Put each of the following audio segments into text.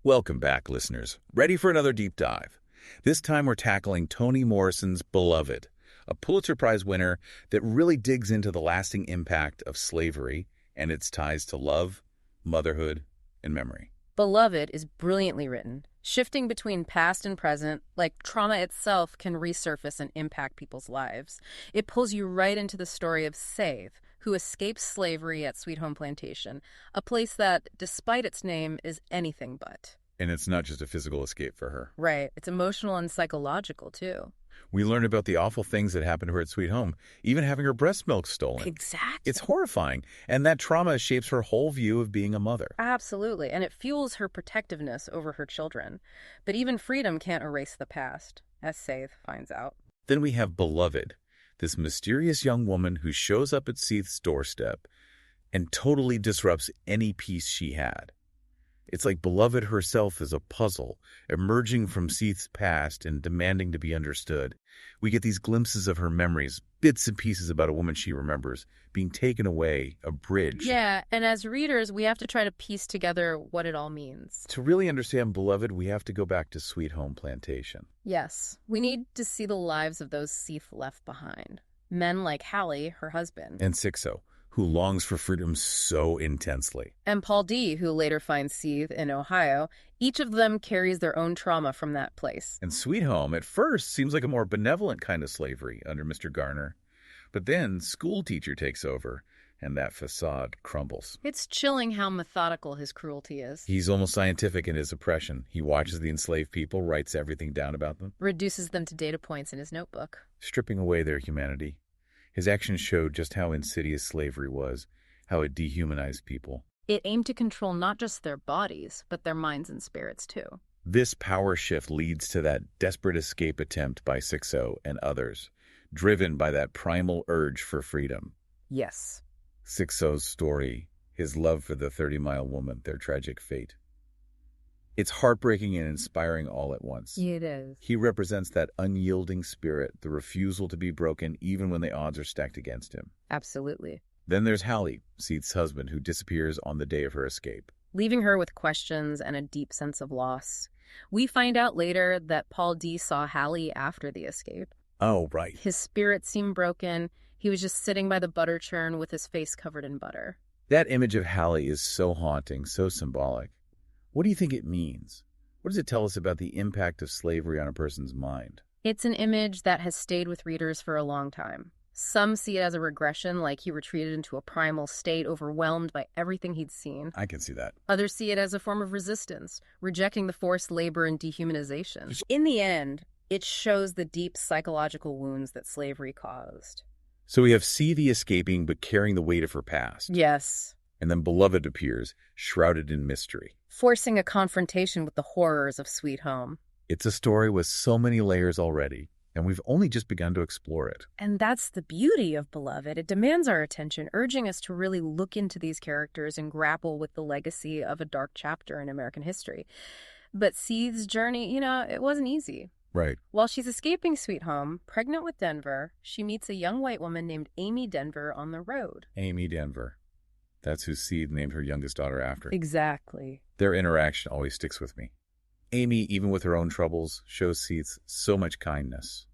Welcome back, listeners. Ready for another deep dive? This time we're tackling Toni Morrison's Beloved, a Pulitzer Prize winner that really digs into the lasting impact of slavery and its ties to love, motherhood, and memory. Beloved is brilliantly written, shifting between past and present, like trauma itself can resurface and impact people's lives. It pulls you right into the story of Sethe, who escapes slavery at Sweet Home Plantation, a place that, despite its name, is anything but. And it's not just a physical escape for her. Right. It's emotional and psychological, too. We learn about the awful things that happened to her at Sweet Home, even having her breast milk stolen. Exactly. It's horrifying, and that trauma shapes her whole view of being a mother. Absolutely, and it fuels her protectiveness over her children. But even freedom can't erase the past, as Sethe finds out. Then we have Beloved, this mysterious young woman who shows up at Sethe's doorstep and totally disrupts any peace she had. It's like Beloved herself is a puzzle, emerging from Sethe's past and demanding to be understood. We get these glimpses of her memories, bits and pieces about a woman she remembers, being taken away, a bridge. Yeah, and as readers, we have to try to piece together what it all means. To really understand Beloved, we have to go back to Sweet Home Plantation. Yes, we need to see the lives of those Sethe left behind. Men like Hallie, her husband. And Sixo, who longs for freedom so intensely. And Paul D, who later finds Sethe in Ohio. Each of them carries their own trauma from that place. And Sweet Home, at first, seems like a more benevolent kind of slavery under Mr. Garner. But then, school teacher takes over, and that facade crumbles. It's chilling how methodical his cruelty is. He's almost scientific in his oppression. He watches the enslaved people, writes everything down about them. Reduces them to data points in his notebook. Stripping away their humanity. His actions showed just how insidious slavery was, how it dehumanized people. It aimed to control not just their bodies, but their minds and spirits, too. This power shift leads to that desperate escape attempt by Sixo and others, driven by that primal urge for freedom. Yes. Sixo's story, his love for the 30-mile woman, their tragic fate. It's heartbreaking and inspiring all at once. It is. He represents that unyielding spirit, the refusal to be broken even when the odds are stacked against him. Absolutely. Then there's Hallie, Sethe's husband, who disappears on the day of her escape, leaving her with questions and a deep sense of loss. We find out later that Paul D saw Hallie after the escape. Oh, right. His spirit seemed broken. He was just sitting by the butter churn with his face covered in butter. That image of Hallie is so haunting, so symbolic. What do you think it means? What does it tell us about the impact of slavery on a person's mind? It's an image that has stayed with readers for a long time. Some see it as a regression, like he retreated into a primal state, overwhelmed by everything he'd seen. I can see that. Others see it as a form of resistance, rejecting the forced labor and dehumanization. In the end, it shows the deep psychological wounds that slavery caused. So we have Sethe escaping but carrying the weight of her past. Yes. And then Beloved appears, shrouded in mystery, forcing a confrontation with the horrors of Sweet Home. It's a story with so many layers already, and we've only just begun to explore it. And that's the beauty of Beloved. It demands our attention, urging us to really look into these characters and grapple with the legacy of a dark chapter in American history. But Sethe's journey, it wasn't easy. Right. While she's escaping Sweet Home, pregnant with Denver, she meets a young white woman named Amy Denver on the road. Amy Denver. That's who Sethe named her youngest daughter after. Exactly. Their interaction always sticks with me. Amy, even with her own troubles, shows Sethe so much kindness.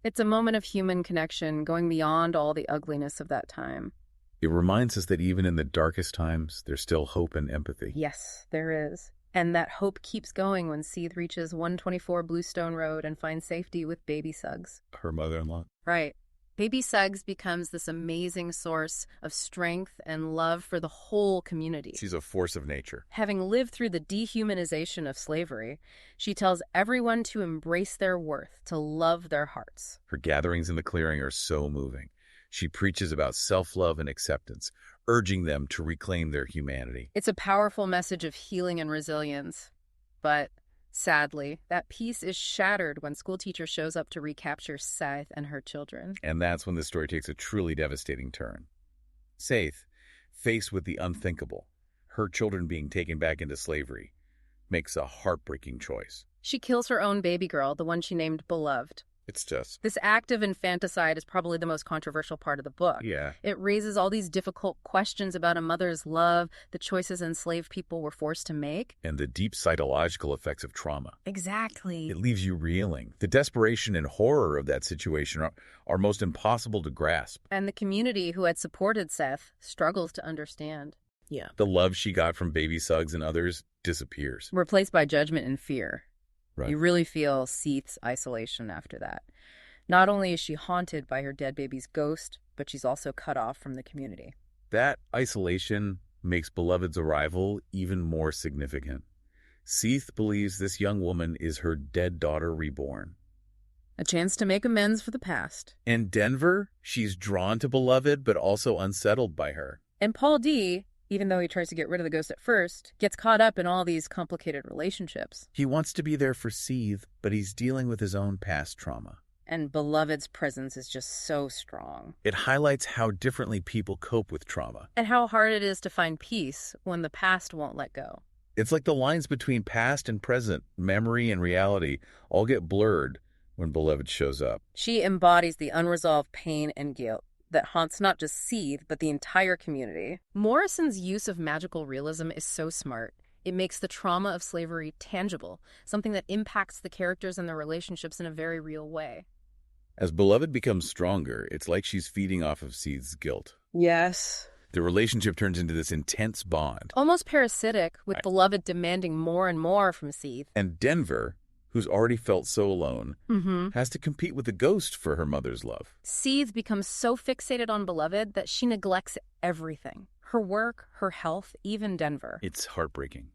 It's a moment of human connection, going beyond all the ugliness of that time. It reminds us that even in the darkest times, there's still hope and empathy. Yes, there is. And that hope keeps going when Sethe reaches 124 Bluestone Road and finds safety with baby Suggs. Her mother-in-law. Right. Baby Suggs becomes this amazing source of strength and love for the whole community. She's a force of nature. Having lived through the dehumanization of slavery, she tells everyone to embrace their worth, to love their hearts. Her gatherings in the clearing are so moving. She preaches about self-love and acceptance, urging them to reclaim their humanity. It's a powerful message of healing and resilience. But sadly, that peace is shattered when schoolteacher shows up to recapture Sethe and her children. And that's when the story takes a truly devastating turn. Sethe, faced with the unthinkable, her children being taken back into slavery, makes a heartbreaking choice. She kills her own baby girl, the one she named Beloved. It's just... This act of infanticide is probably the most controversial part of the book. Yeah. It raises all these difficult questions about a mother's love, the choices enslaved people were forced to make. And the deep psychological effects of trauma. Exactly. It leaves you reeling. The desperation and horror of that situation are most impossible to grasp. And the community who had supported Sethe struggles to understand. Yeah. The love she got from baby Suggs and others disappears. Replaced by judgment and fear. Right. You really feel Sethe's isolation after that. Not only is she haunted by her dead baby's ghost, but she's also cut off from the community. That isolation makes Beloved's arrival even more significant. Sethe believes this young woman is her dead daughter reborn. A chance to make amends for the past. In Denver, she's drawn to Beloved, but also unsettled by her. And Paul D, even though he tries to get rid of the ghost at first, gets caught up in all these complicated relationships. He wants to be there for Sethe, but he's dealing with his own past trauma. And Beloved's presence is just so strong. It highlights how differently people cope with trauma. And how hard it is to find peace when the past won't let go. It's like the lines between past and present, memory and reality, all get blurred when Beloved shows up. She embodies the unresolved pain and guilt that haunts not just Sethe, but the entire community. Morrison's use of magical realism is so smart. It makes the trauma of slavery tangible, something that impacts the characters and their relationships in a very real way. As Beloved becomes stronger, it's like she's feeding off of Sethe's guilt. Yes. The relationship turns into this intense bond. Almost parasitic, with Beloved demanding more and more from Sethe. And Denver, who's already felt so alone, has to compete with the ghost for her mother's love. Sethe becomes so fixated on Beloved that she neglects everything. Her work, her health, even Denver. It's heartbreaking.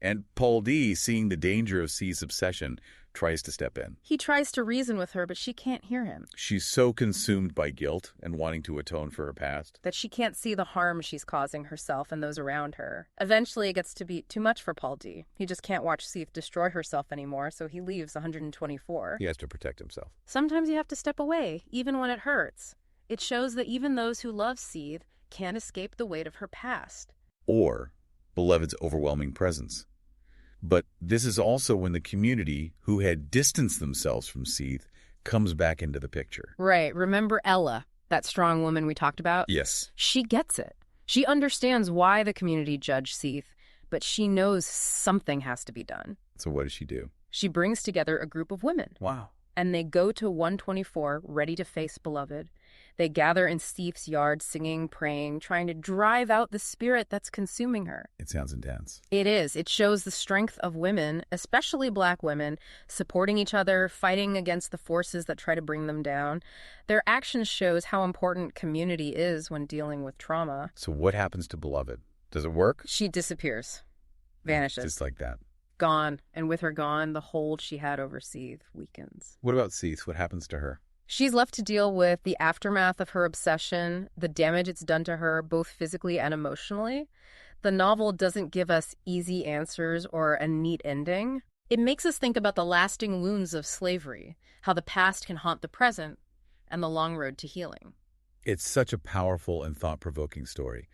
And Paul D, seeing the danger of Sethe's obsession, tries to step in. He tries to reason with her, but she can't hear him. She's so consumed by guilt and wanting to atone for her past That she can't see the harm she's causing herself and those around her. Eventually, it gets to be too much for Paul D. He just can't watch Sethe destroy herself anymore, so he leaves 124. he has to protect himself. Sometimes you have to step away, even when it hurts. It shows that even those who love Sethe can't escape the weight of her past. Or Beloved's overwhelming presence. But this is also when the community, who had distanced themselves from Sethe, comes back into the picture. Right. Remember Ella, that strong woman we talked about? Yes. She gets it. She understands why the community judged Sethe, but she knows something has to be done. So what does she do? She brings together a group of women. Wow. And they go to 124, ready to face Beloved. They gather in Sethe's yard, singing, praying, trying to drive out the spirit that's consuming her. It sounds intense. It is. It shows the strength of women, especially Black women, supporting each other, fighting against the forces that try to bring them down. Their actions shows how important community is when dealing with trauma. So what happens to Beloved? Does it work? She disappears, vanishes. Just like that. Gone. And with her gone, the hold she had over Sethe weakens. What about Sethe? What happens to her? She's left to deal with the aftermath of her obsession, the damage it's done to her, both physically and emotionally. The novel doesn't give us easy answers or a neat ending. It makes us think about the lasting wounds of slavery, how the past can haunt the present, and the long road to healing. It's such a powerful and thought-provoking story.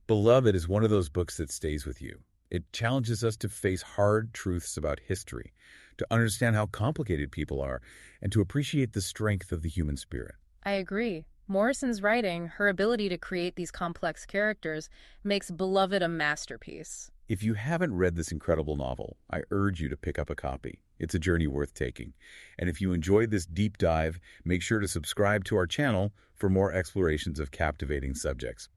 Beloved is one of those books that stays with you. It challenges us to face hard truths about history, to understand how complicated people are, and to appreciate the strength of the human spirit. I agree. Morrison's writing, her ability to create these complex characters, makes Beloved a masterpiece. If you haven't read this incredible novel, I urge you to pick up a copy. It's a journey worth taking. And if you enjoyed this deep dive, make sure to subscribe to our channel for more explorations of captivating subjects.